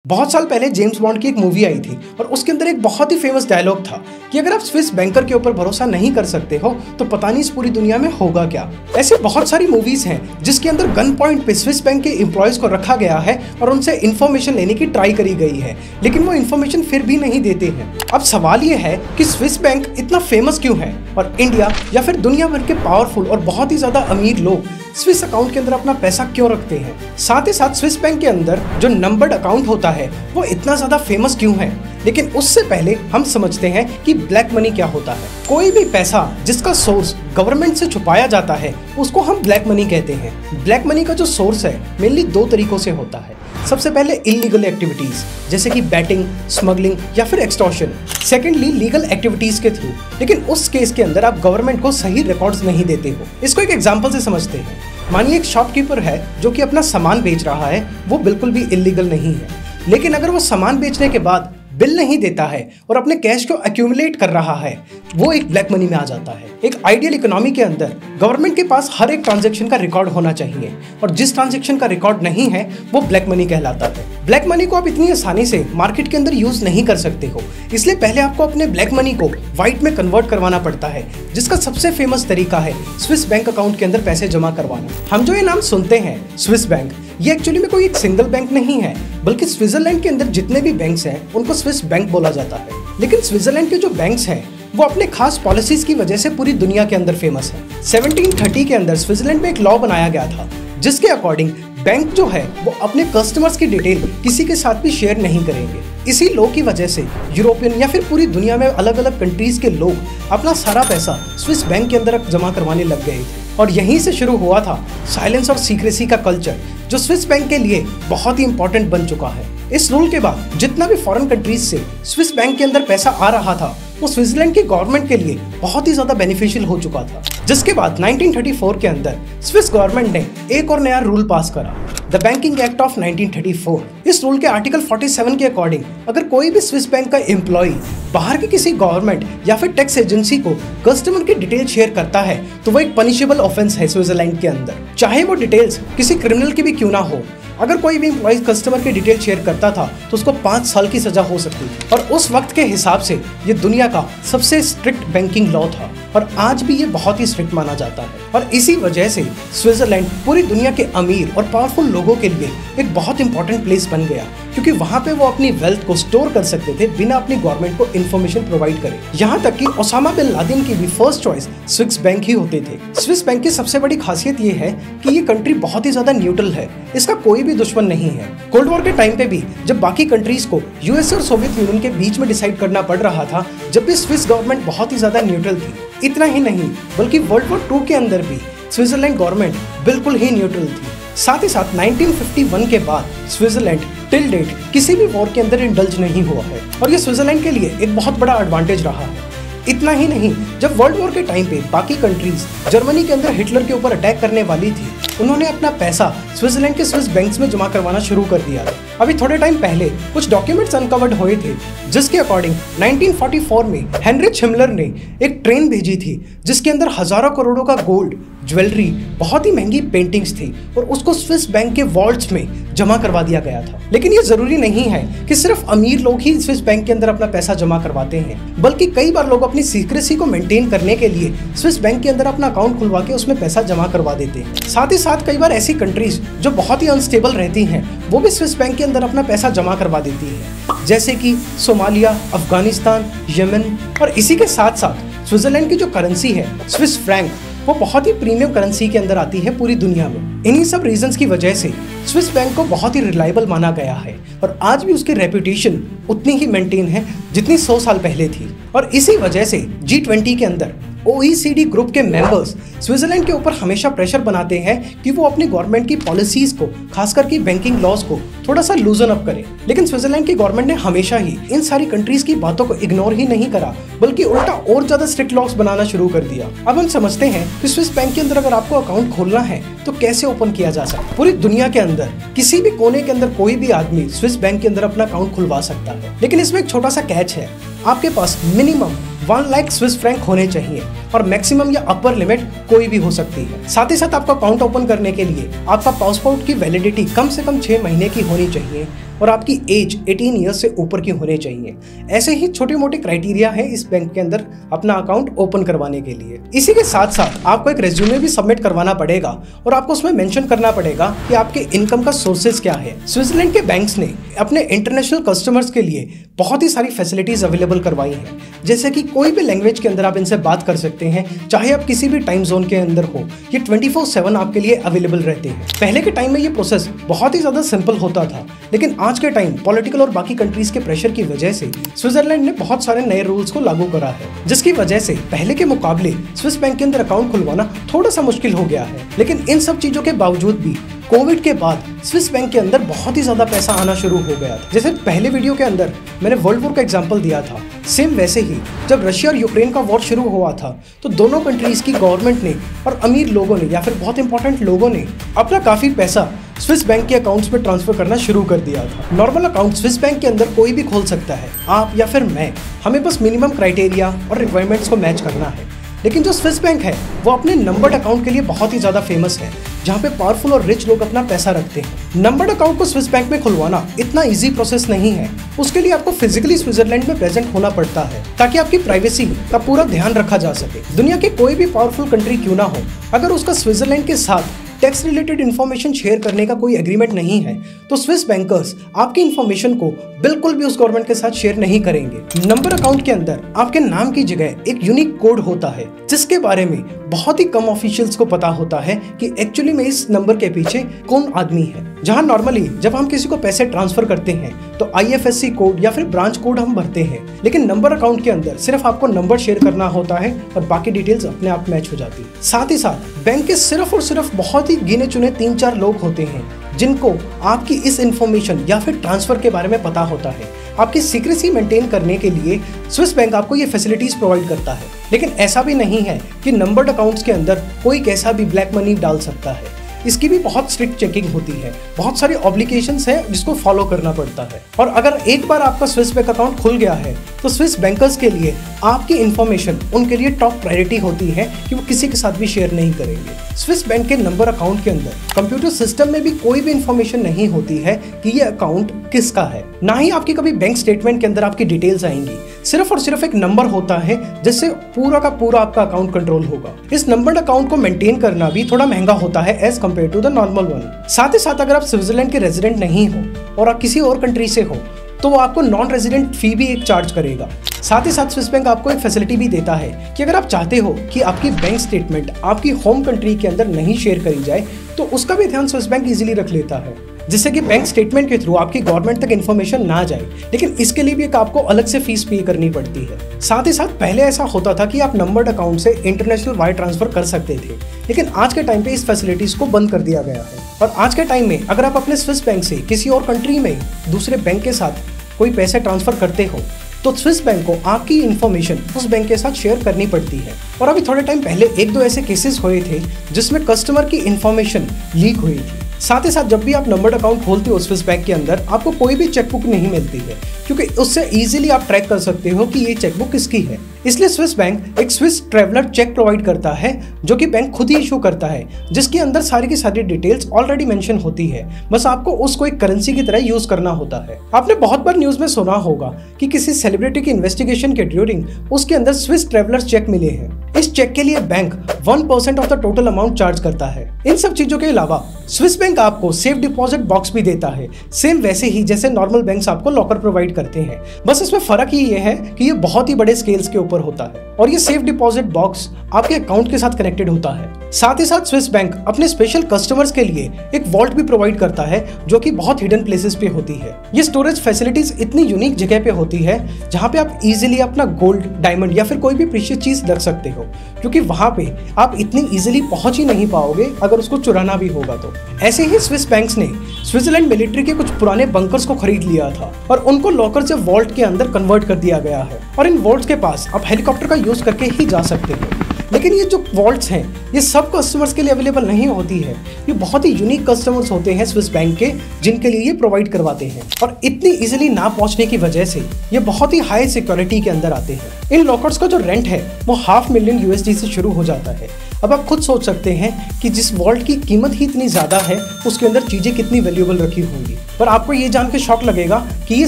बहुत साल पहले जेम्स बॉन्ड की एक मूवी आई थी और उसके अंदर एक बहुत ही फेमस डायलॉग था कि अगर आप स्विस बैंकर के ऊपर भरोसा नहीं कर सकते हो तो पता नहीं इस पूरी दुनिया में होगा क्या। ऐसे बहुत सारी मूवीज हैं जिसके अंदर गन पॉइंट पे स्विस बैंक के एम्प्लॉयज को रखा गया है और उनसे इन्फॉर्मेशन लेने की ट्राई करी गई है, लेकिन वो इन्फॉर्मेशन फिर भी नहीं देते हैं। अब सवाल ये है कि स्विस बैंक इतना फेमस क्यों है और इंडिया या फिर दुनिया भर के पावरफुल और बहुत ही ज्यादा अमीर लोग स्विस अकाउंट के अंदर अपना पैसा क्यों रखते हैं। साथ ही साथ स्विस बैंक के अंदर जो नंबर्ड अकाउंट होता है वो इतना ज्यादा फेमस क्यों है। लेकिन उससे पहले हम समझते हैं कि ब्लैक मनी क्या होता है। कोई भी पैसा जिसका सोर्स गवर्नमेंट से छुपाया जाता है उसको हम ब्लैक मनी कहते हैं। ब्लैक मनी का जो सोर्स है मेनली दो तरीकों से होता है। सबसे पहले इलीगल एक्टिविटीज जैसे कि बैटिंग, स्मगलिंग या फिर एक्सटॉर्शन। सेकेंडली लीगल एक्टिविटीज के थ्रू, लेकिन उस केस के अंदर आप गवर्नमेंट को सही रिकॉर्ड्स नहीं देते हो। इसको एक एग्जांपल से समझते हैं। मानिए एक शॉपकीपर है जो कि अपना सामान बेच रहा है, वो बिल्कुल भी इलीगल नहीं है, लेकिन अगर वो सामान बेचने के बाद बिल नहीं देता है और अपने कैश को एक्यूमुलेट कर रहा है, वो एक ब्लैक मनी में आ जाता है। एक आइडियल इकोनॉमी के अंदर गवर्नमेंट के पास हर एक ट्रांजैक्शन का रिकॉर्ड होना चाहिए और जिस ट्रांजैक्शन का रिकॉर्ड नहीं है वो ब्लैक मनी कहलाता है। ब्लैक मनी को आप इतनी आसानी से मार्केट के अंदर यूज नहीं कर सकते हो, इसलिए पहले आपको अपने ब्लैक मनी को व्हाइट में कन्वर्ट करवाना पड़ता है, जिसका सबसे फेमस तरीका है स्विस बैंक अकाउंट के अंदर पैसे जमा करवाना। हम जो ये नाम सुनते हैं स्विस बैंक, ये एक्चुअली में कोई एक सिंगल बैंक नहीं है, बल्कि स्विट्जरलैंड के अंदर जितने भी बैंक्स हैं उनको स्विस बैंक बोला जाता है। लेकिन स्विट्जरलैंड के जो बैंक्स हैं वो अपने खास पॉलिसीज की वजह से पूरी दुनिया के अंदर फेमस है। 1730 के अंदर स्विट्जरलैंड में एक लॉ बनाया गया था जिसके अकॉर्डिंग बैंक जो है वो अपने कस्टमर्स की डिटेल किसी के साथ भी शेयर नहीं करेंगे। इसी लॉ की वजह से यूरोपियन या फिर पूरी दुनिया में अलग अलग कंट्रीज के लोग अपना सारा पैसा स्विस बैंक के अंदर जमा करवाने लग गए और यहीं से शुरू हुआ था साइलेंस और सीक्रेसी का कल्चर, जो स्विस बैंक के लिए बहुत ही इंपॉर्टेंट बन चुका है। इस रूल के बाद जितना भी फॉरेन कंट्रीज से स्विस बैंक के अंदर पैसा आ रहा था वो स्विट्जरलैंड की गवर्नमेंट के लिए बहुत ही ज्यादा बेनिफिशियल हो चुका था। जिसके बाद 1934 के अंदर स्विस गवर्नमेंट ने एक और नया रूल पास करा, द बैंकिंग एक्ट ऑफ 1934। इस रूल के आर्टिकल 47 के अकॉर्डिंग अगर कोई भी स्विस बैंक का एम्प्लॉय बाहर की किसी गवर्नमेंट या फिर टैक्स एजेंसी को कस्टमर की डिटेल शेयर करता है तो वो एक पनिशेबल ऑफेंस है स्विट्जरलैंड के अंदर, चाहे वो डिटेल्स किसी क्रिमिनल की भी क्यों ना हो। अगर कोई भी एम्प्लॉय कस्टमर की डिटेल शेयर करता था तो उसको 5 साल की सजा हो सकती थी और उस वक्त के हिसाब से ये दुनिया का सबसे स्ट्रिक्ट बैंकिंग लॉ था और आज भी ये बहुत ही स्ट्रिक्ट माना जाता है। और इसी वजह से स्विट्जरलैंड पूरी दुनिया के अमीर और पावरफुल लोगों के लिए एक बहुत इंपॉर्टेंट प्लेस बन गया, क्योंकि वहाँ पे वो अपनी वेल्थ को स्टोर कर सकते थे बिना अपनी गवर्नमेंट को इन्फॉर्मेशन प्रोवाइड करे। यहाँ तक कि ओसामा बिन लादेन की भी फर्स्ट चॉइस स्विस बैंक ही होते थे। स्विस बैंक की सबसे बड़ी खासियत ये है कि ये कंट्री बहुत ही ज्यादा न्यूट्रल है, इसका कोई भी दुश्मन नहीं है। कोल्ड वॉर के टाइम पे भी जब बाकी कंट्रीज को यूएसए और सोवियत यूनियन के बीच में डिसाइड करना पड़ रहा था, जब भी स्विस गवर्नमेंट बहुत ही ज्यादा न्यूट्रल थी। इतना ही नहीं बल्कि वर्ल्ड वॉर 2 के अंदर भी स्विट्जरलैंड गवर्नमेंट बिल्कुल ही न्यूट्रल थी। साथ ही साथ 1951 के बाद स्विट्जरलैंड टिल डेट किसी भी वॉर के अंदर इंडल्ज नहीं हुआ है और ये स्विट्जरलैंड के लिए एक बहुत बड़ा एडवांटेज रहा है। इतना ही नहीं, जब वर्ल्ड वॉर के टाइम पे बाकी कंट्रीज जर्मनी के अंदर हिटलर के ऊपर अटैक करने वाली थी, उन्होंने अपना पैसा स्विट्जरलैंड के स्विस बैंक्स में जमा करवाना शुरू कर दिया था। अभी थोड़े टाइम पहले कुछ डॉक्यूमेंट्स अनकवर्ड हुए थे जिसके अकॉर्डिंग 1944 में हेनरिच हिमलर ने एक ट्रेन भेजी थी जिसके अंदर हजारों करोड़ों का गोल्ड, ज्वेलरी, बहुत ही महंगी पेंटिंग्स थी और उसको स्विस बैंक के वॉल्ट्स में जमा करवा दिया गया था। लेकिन ये जरूरी नहीं है कि सिर्फ अमीर लोग ही स्विस बैंक के अंदर अपना पैसा जमा करवाते हैं, बल्कि कई बार लोग अपनी सीक्रेसी को मेंटेन करने के लिए स्विस बैंक के अंदर अपना अकाउंट खुलवा के उसमें पैसा जमा करवा देते हैं। साथ ही साथ कई बार ऐसी कंट्रीज जो बहुत ही अनस्टेबल रहती हैं वो भी स्विस बैंक के अंदर अपना पैसा जमा करवा देती है, जैसे कि सोमालिया, अफगानिस्तान, यमन। और इसी के साथ साथ स्विट्जरलैंड की जो करेंसी है स्विस फ्रैंक, वो बहुत ही प्रीमियम करेंसी के अंदर आती है पूरी दुनिया में। इन्हीं सब रीजंस की वजह से स्विस बैंक को बहुत ही रिलायबल माना गया है और आज भी उसकी रेपुटेशन उतनी ही मेंटेन है जितनी 100 साल पहले थी। और इसी वजह से G20 के अंदर OECD ग्रुप के मेंबर्स स्विट्जरलैंड के ऊपर हमेशा प्रेशर बनाते हैं कि वो अपनी गवर्नमेंट की पॉलिसीज को, खासकर की बैंकिंग लॉज को थोड़ा सा लूजन अप करे। लेकिन स्विट्जरलैंड की गवर्नमेंट ने हमेशा ही इन सारी कंट्रीज की बातों को इग्नोर ही नहीं करा, बल्कि उल्टा और ज्यादा स्ट्रिक्ट लॉज बनाना शुरू कर दिया। अब हम समझते हैं कि स्विस बैंक के अंदर अगर आपको अकाउंट खोलना है तो कैसे ओपन किया जा सकता है। पूरी दुनिया के अंदर किसी भी कोने के अंदर कोई भी आदमी स्विस बैंक के अंदर अपना अकाउंट खुलवा सकता है, लेकिन इसमें एक छोटा सा कैच है, आपके पास मिनिमम 1 लाख स्विस फ्रैंक होने चाहिए और मैक्सिमम या अपर लिमिट कोई भी हो सकती है। साथ ही साथ आपका अकाउंट ओपन करने के लिए आपका पासपोर्ट की वैलिडिटी कम से कम 6 महीने की होनी चाहिए और आपकी एज 18 ईयर्स से ऊपर की होनी चाहिए। ऐसे ही छोटे मोटे क्राइटेरिया है इस बैंक के अंदर अपना अकाउंट ओपन करवाने के लिए। इसी के साथ साथ आपको एक रेज्यूमे भी सबमिट करवाना पड़ेगा और आपको उसमें मेंशन करना पड़ेगा कि आपके इनकम का सोर्सेज क्या है। स्विट्जरलैंड के बैंक्स ने अपने इंटरनेशनल कस्टमर्स के लिए बहुत ही सारी फैसिलिटीज अवेलेबल करवाई हैं, जैसे कि कोई भी लैंग्वेज के अंदर आप इनसे बात कर सकते हैं, चाहे आप किसी भी टाइम जोन के अंदर हो। ये 24/7 आपके लिए अवेलेबल रहते हैं। पहले के टाइम में ये प्रोसेस बहुत ही ज्यादा सिंपल होता था, लेकिन आज के टाइम पॉलिटिकल और बाकी कंट्रीज के प्रेशर की वजह से स्विट्जरलैंड ने बहुत सारे नए रूल्स को लागू करा है, जिसकी वजह से पहले के मुकाबले स्विस बैंक के अंदर अकाउंट खुलवाना थोड़ा सा मुश्किल हो गया है। लेकिन इन सब चीजों के बावजूद भी कोविड के बाद स्विस बैंक के अंदर बहुत ही ज्यादा पैसा आना शुरू हो गया था। जैसे पहले वीडियो के अंदर मैंने वर्ल्ड वॉर का एग्जांपल दिया था, सेम वैसे ही जब रशिया और यूक्रेन का वॉर शुरू हुआ था तो दोनों कंट्रीज की गवर्नमेंट ने और अमीर लोगों ने या फिर बहुत इंपॉर्टेंट लोगों ने अपना काफी पैसा स्विस बैंक के अकाउंट्स में ट्रांसफर करना शुरू कर दिया था। नॉर्मल अकाउंट स्विस बैंक के अंदर कोई भी खोल सकता है, आप या फिर मैं। हमें बस मिनिमम क्राइटेरिया और रिक्वायरमेंट्स को मैच करना है। लेकिन जो स्विस बैंक है वो अपने नंबर्ड अकाउंट के लिए बहुत ही ज़्यादा फेमस है, जहाँ पे पावरफुल और रिच लोग अपना पैसा रखते हैं। नंबर्ड अकाउंट को स्विस बैंक में खुलवाना इतना इजी प्रोसेस नहीं है। उसके लिए आपको फिजिकली स्विट्जरलैंड में प्रेजेंट होना पड़ता है ताकि आपकी प्राइवेसी का पूरा ध्यान रखा जा सके। दुनिया के कोई भी पावरफुल कंट्री क्यों ना हो, अगर उसका स्विट्जरलैंड के साथ टैक्स रिलेटेड इन्फॉर्मेशन शेयर करने का कोई एग्रीमेंट नहीं है तो स्विस बैंकर्स आपकी इन्फॉर्मेशन को बिल्कुल भी उस गवर्नमेंट के साथ शेयर नहीं करेंगे। नंबर अकाउंट के अंदर आपके नाम की जगह एक यूनिक कोड होता है, जिसके बारे में बहुत ही कम ऑफिशियल्स को पता होता है कि एक्चुअली में इस नंबर के पीछे कौन आदमी है। जहां नॉर्मली जब हम किसी को पैसे ट्रांसफर करते हैं तो IFSC कोड या फिर ब्रांच कोड हम भरते हैं, लेकिन नंबर अकाउंट के अंदर सिर्फ आपको नंबर शेयर करना होता है और बाकी डिटेल्स अपने आप मैच हो जाती है। साथ ही साथ बैंक के सिर्फ और सिर्फ बहुत ही गिने चुने 3-4 लोग होते हैं जिनको आपकी इस इंफॉर्मेशन या फिर ट्रांसफर के बारे में पता होता है। आपकी सीक्रेसी मेंटेन करने के लिए स्विस बैंक आपको ये फैसिलिटीज प्रोवाइड करता है। लेकिन ऐसा भी नहीं है कि नंबर्ड अकाउंट्स के अंदर कोई कैसा भी ब्लैक मनी डाल सकता है। इसकी भी बहुत स्ट्रिक्ट चेकिंग होती है, बहुत सारी ऑब्लिगेशंस हैं जिसको फॉलो करना पड़ता है। और अगर एक बार आपका स्विस बैंक अकाउंट खुल गया है तो स्विस बैंकर्स के लिए आपकी इन्फॉर्मेशन उनके लिए टॉप प्रायोरिटी होती है कि वो किसी के साथ भी शेयर नहीं करेंगे। स्विस बैंक के नंबर अकाउंट के अंदर कंप्यूटर सिस्टम में भी कोई भी इन्फॉर्मेशन नहीं होती है कि ये अकाउंट किसका है, ना ही आपकी कभी बैंक स्टेटमेंट के अंदर आपकी डिटेल्स आएंगी। सिर्फ और सिर्फ एक नंबर होता है जिससे पूरा का पूरा आपका अकाउंट कंट्रोल होगा। इस नंबर्ड अकाउंट को मेंटेन करना भी थोड़ा महंगा होता है as compared to the normal one. साथ ही साथ अगर आप स्विट्जरलैंड के रेजिडेंट नहीं हो और आप किसी और कंट्री से हो तो वो आपको नॉन रेजिडेंट फी भी एक चार्ज करेगा। साथ ही साथ स्विस बैंक आपको एक फैसिलिटी भी देता है कि अगर आप चाहते हो कि आपकी बैंक स्टेटमेंट आपकी होम कंट्री के अंदर नहीं शेयर करी जाए तो उसका भी ध्यान स्विस बैंक इजीली रख लेता है, जिससे कि बैंक स्टेटमेंट के थ्रू आपकी गवर्नमेंट तक इन्फॉर्मेशन ना जाए। लेकिन इसके लिए भी एक आपको अलग से फीस पे करनी पड़ती है। साथ ही साथ पहले ऐसा होता था कि आप नंबर्ड अकाउंट से इंटरनेशनल वायर ट्रांसफर कर सकते थे, लेकिन आज के टाइम पे इस फैसिलिटीज को बंद कर दिया गया है। और आज के टाइम में अगर आप अपने स्विस बैंक से किसी और कंट्री में दूसरे बैंक के साथ कोई पैसे ट्रांसफर करते हो तो स्विस बैंक को आपकी इन्फॉर्मेशन उस बैंक के साथ शेयर करनी पड़ती है। और अभी थोड़े टाइम पहले 1-2 ऐसे केसेस हुए थे जिसमें कस्टमर की इन्फॉर्मेशन लीक हुई थी। साथ ही साथ जब भी आप नंबर्ड अकाउंट खोलते हो स्विस बैंक के अंदर आपको कोई भी चेकबुक नहीं मिलती है, क्योंकि उससे इजीली आप ट्रैक कर सकते हो कि ये चेकबुक किसकी है। इसलिए स्विस बैंक एक स्विस ट्रैवलर चेक प्रोवाइड करता है जो कि बैंक खुद ही इशू करता है, जिसके अंदर सारी की सारी डिटेल्स ऑलरेडी मेंशन होती है। बस आपको उसको एक करेंसी की तरह यूज करना होता है। आपने बहुत बार न्यूज में सुना होगा कि किसी सेलिब्रिटी की इन्वेस्टिगेशन के ड्यूरिंग उसके अंदर स्विस ट्रैवलर चेक मिले हैं। इस चेक के लिए bank 1% of the total amount charge करता है। इन सब चीजों के अलावा स्विस बैंक आपको सेफ डिपॉजिट बॉक्स भी देता है, सेम वैसे ही जैसे नॉर्मल बैंक्स आपको लॉकर प्रोवाइड करते हैं। बस इसमें फर्क ये है कि ये बहुत ही बड़े स्केल्स के ऊपर होता है और ये सेफ डिपॉजिट बॉक्स आपके अकाउंट के साथ कनेक्टेड होता है। साथ ही साथ स्विस बैंक अपने स्पेशल कस्टमर्स के लिए एक वॉल्ट भी प्रोवाइड करता है जो कि बहुत हिडन प्लेसेस पे होती है। ये स्टोरेज फैसिलिटीज इतनी यूनिक जगह पे होती है जहाँ पे आप इजीली अपना गोल्ड, डायमंड या फिर कोई भी प्रीशियस चीज रख सकते हो, क्योंकि वहाँ पे आप इतनी इजीली पहुंच ही नहीं पाओगे अगर उसको चुराना भी होगा तो। ऐसे ही स्विस बैंक्स ने स्विट्जरलैंड मिलिट्री के कुछ पुराने बंकर्स को खरीद लिया था और उनको लॉकर से वॉल्ट के अंदर कन्वर्ट कर दिया गया है और इन वॉल्ट्स के पास आप हेलीकॉप्टर का यूज करके ही जा सकते हो। लेकिन ये जो वॉल्ट्स हैं ये सब कस्टमर्स के लिए अवेलेबल नहीं होती है। ये बहुत ही यूनिक कस्टमर्स होते हैं स्विस बैंक के, जिनके लिए ये प्रोवाइड करवाते हैं। और इतनी इजीली ना पहुंचने की वजह से ये बहुत ही हाई सिक्योरिटी के अंदर आते हैं। इन लॉकर्स का जो रेंट है वो $500,000 USD से शुरू हो जाता है। अब आप खुद सोच सकते हैं कि जिस वॉल्ट की कीमत ही इतनी ज़्यादा है उसके अंदर चीज़ें कितनी वैल्यूएबल रखी होंगी। पर आपको ये जान के शौक लगेगा कि ये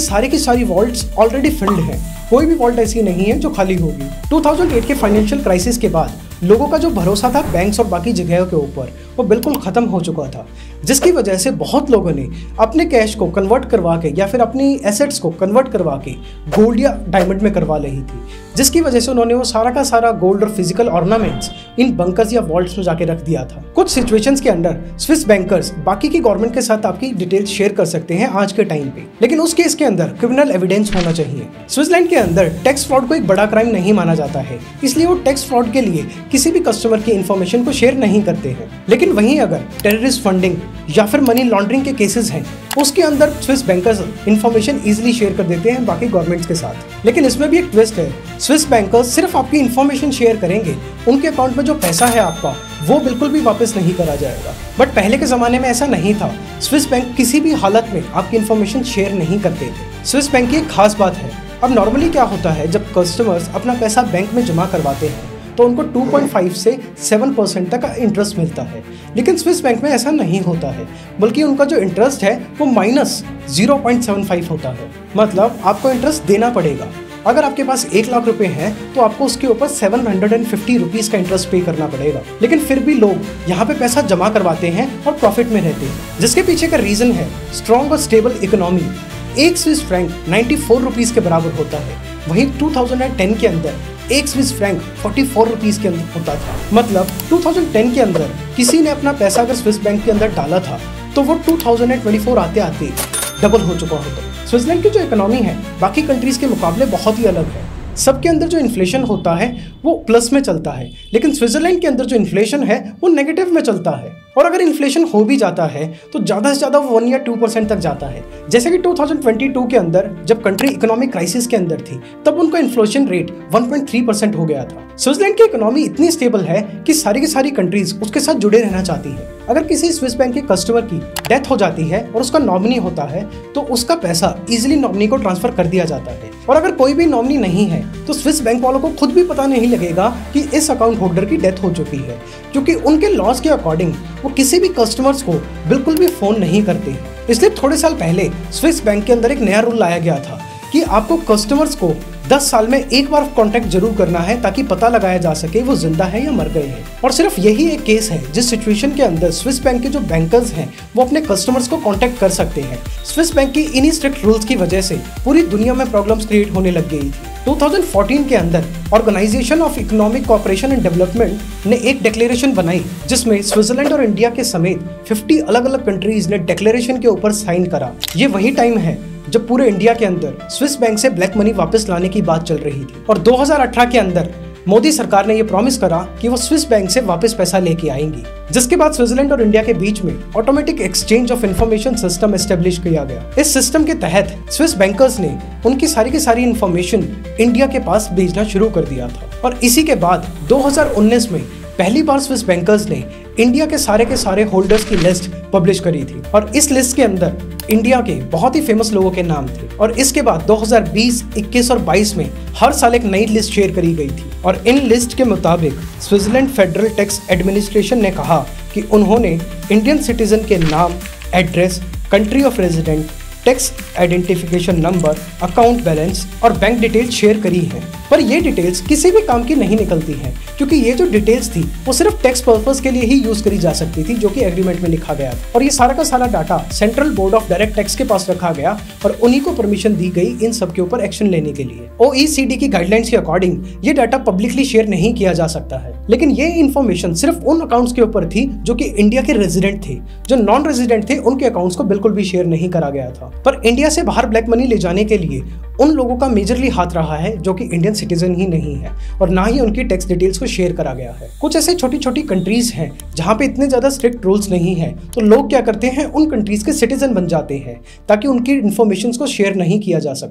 सारी की सारी वॉल्ट्स ऑलरेडी फिल्ड हैं। कोई भी वॉल्ट ऐसी नहीं है जो खाली होगी। 2008 के फाइनेंशियल क्राइसिस के बाद लोगों का जो भरोसा था बैंक्स और बाकी जगहों के ऊपर वो बिल्कुल ख़त्म हो चुका था, जिसकी वजह से बहुत लोगों ने अपने कैश को कन्वर्ट करवा के या फिर अपनी एसेट्स को कन्वर्ट करवा के गोल्ड या डायमंड में करवा ली थी, जिसकी वजह से उन्होंने वो सारा का सारा गोल्ड और फिजिकल ऑर्नामेंट्स इन बंकर्स या वॉल्ट्स में जाके रख दिया था। कुछ सिचुएशंस के अंदर स्विस बैंकर्स बाकी की गवर्नमेंट के साथ आपकी डिटेल्स शेयर कर सकते हैं आज के टाइम पे, लेकिन उस केस के अंदर क्रिमिनल एविडेंस होना चाहिए। स्विट्जरलैंड के अंदर टैक्स फ्रॉड को एक बड़ा क्राइम नहीं माना जाता है, इसलिए वो टैक्स फ्रॉड के लिए किसी भी कस्टमर की इन्फॉर्मेशन को शेयर नहीं करते हैं। लेकिन वहीं अगर टेररिस्ट फंडिंग या फिर मनी लॉन्ड्रिंग के केसेस हैं उसके अंदर Swiss bankers information easily share कर देते हैं बाकी गवर्नमेंट्स के साथ। लेकिन इसमें भी एक ट्विस्ट है, स्विस बैंकर्स सिर्फ आपकी इन्फॉर्मेशन शेयर करेंगे, उनके अकाउंट में जो पैसा है आपका वो बिल्कुल भी वापस नहीं करा जाएगा। बट पहले के ज़माने में ऐसा नहीं था। स्विस बैंक किसी भी हालत में आपकी इन्फॉर्मेशन शेयर नहीं करते थे। स्विस बैंक की एक खास बात है, अब नॉर्मली क्या होता है जब कस्टमर्स अपना पैसा बैंक में जमा करवाते हैं तो उनको 2.5 से 7% तक का इंटरेस्ट मिलता है, लेकिन स्विस बैंक में ऐसा नहीं होता है, बल्कि उनका जो इंटरेस्ट है वो -0.75 होता है। मतलब आपको इंटरेस्ट देना पड़ेगा। अगर आपके पास 1 लाख रुपए हैं तो आपको उसके ऊपर 750 रुपीज़ का इंटरेस्ट पे करना पड़ेगा। लेकिन फिर भी लोग यहाँ पे पैसा जमा करवाते हैं और प्रॉफिट में रहते हैं, जिसके पीछे का रीज़न है स्ट्रॉन्ग और stable economy. 1 Swiss franc 94 rupees के बराबर होता है, वहीं 2010 के अंदर 1 स्विस फ्रैंक 44 रुपीज़ के अंदर होता था। मतलब 2010 के अंदर किसी ने अपना पैसा अगर स्विस बैंक के अंदर डाला था तो वो 2024 आते आते डबल हो चुका होता। स्विट्जरलैंड की जो इकोनॉमी है बाकी कंट्रीज़ के मुकाबले बहुत ही अलग है। सबके अंदर जो इन्फ्लेशन होता है वो प्लस में चलता है, लेकिन स्विट्जरलैंड के अंदर जो इन्फ्लेशन है वो नेगेटिव में चलता है। और अगर इन्फ्लेशन हो भी जाता है तो ज़्यादा से ज़्यादा 1 या 2% तक जाता है। जैसे कि 2022 के अंदर जब कंट्री इकोनॉमिक क्राइसिस के अंदर थी तब उनका इन्फ्लेशन रेट 1.3% हो गया था। स्विट्जरलैंड की इकोनॉमी इतनी स्टेबल है कि सारी की सारी कंट्रीज उसके साथ जुड़े रहना चाहती है। अगर किसी स्विस बैंक के कस्टमर की डेथ हो जाती है और उसका नॉमिनी होता है तो उसका पैसा इजीली नॉमिनी को ट्रांसफर कर दिया जाता है। और अगर कोई भी नॉमिनी नहीं है तो स्विस बैंक वालों को खुद भी पता नहीं लगेगा कि इस अकाउंट होल्डर की डेथ हो चुकी है, क्योंकि उनके लॉस के अकॉर्डिंग वो किसी भी कस्टमर्स को बिल्कुल भी फोन नहीं करते। इसलिए थोड़े साल पहले स्विस बैंक के अंदर एक नया रूल लाया गया था कि आपको कस्टमर्स को 10 साल में एक बार कांटेक्ट जरूर करना है ताकि पता लगाया जा सके वो जिंदा है या मर गए हैं। और सिर्फ यही एक केस है जिस सिचुएशन के अंदर स्विस बैंक के जो बैंकर्स हैं वो अपने कस्टमर्स को कांटेक्ट कर सकते हैं। स्विस बैंक की इन्हीं स्ट्रिक्ट रूल्स की वजह से पूरी दुनिया में प्रॉब्लम्स क्रिएट होने लग गई थी। 2014 के अंदर organisation of economic cooperation and development ने एक डिक्लेरेशन बनाई जिसमें स्विट्जरलैंड और इंडिया के समेत 50 अलग अलग कंट्रीज ने डिक्लेरेशन के ऊपर साइन करा। ये वही टाइम है जब पूरे इंडिया के अंदर स्विस बैंक से ब्लैक मनी वापस लाने की बात चल रही थी। और 2018 के अंदर मोदी सरकार ने यह प्रॉमिस करा कि वो स्विस बैंक से वापस पैसा लेके आएंगी, जिसके बाद स्विट्जरलैंड और इंडिया के बीच में automatic exchange of information system establish किया गया। इस सिस्टम के तहत स्विस बैंकर्स ने उनकी सारी की सारी इंफॉर्मेशन इंडिया के पास भेजना शुरू कर दिया था। और इसी के बाद 2019 में पहली बार स्विस बैंकर्स ने इंडिया के सारे होल्डर्स की लिस्ट पब्लिश करी थी और इस लिस्ट के अंदर इंडिया के बहुत ही फेमस लोगों के नाम थे। और इसके बाद 2020, 21 और 22 में हर साल एक नई लिस्ट शेयर करी गई थी। और इन लिस्ट के मुताबिक स्विट्जरलैंड फेडरल टैक्स एडमिनिस्ट्रेशन ने कहा कि उन्होंने इंडियन सिटीजन के नाम, address, country of resident, tax identification number, account balance और बैंक डिटेल्स शेयर करी हैं। पर ये डिटेल्स किसी भी काम की नहीं निकलती हैं, क्योंकि ये जो डिटेल्स थी वो सिर्फ टैक्स पर्पस के लिए ही यूज करी जा सकती थी, जो कि एग्रीमेंट में लिखा गया था। और ये सारा का सारा data central board of direct tax के पास रखा गया और उन्हीं को परमिशन दी गई इन सब के ऊपर एक्शन लेने के लिए। OECD की गाइडलाइंस के अकॉर्डिंग ये डाटा पब्लिकली शेयर नहीं किया जा सकता है, लेकिन ये इन्फॉर्मेशन सिर्फ उन अकाउंट्स के ऊपर थी जो कि इंडिया के रेजिडेंट थे। जो नॉन रेजिडेंट थे उनके अकाउंट्स को बिल्कुल भी शेयर नहीं करा गया था। पर इंडिया से बाहर ब्लैक मनी ले जाने के लिए उन लोगों का मेजरली हाथ रहा है जो कि इंडियन सिटीजन ही नहीं है और ना ही उनकी टैक्स डिटेल्स को शेयर करा गया है। कुछ ऐसे छोटी छोटी कंट्रीज हैं जहां पे इतने ज्यादा स्ट्रिक्ट रूल्स नहीं है, तो लोग क्या करते हैं उन कंट्रीज के सिटीजन बन जाते हैं ताकि उनकी इन्फॉर्मेशन को शेयर नहीं किया जा सके।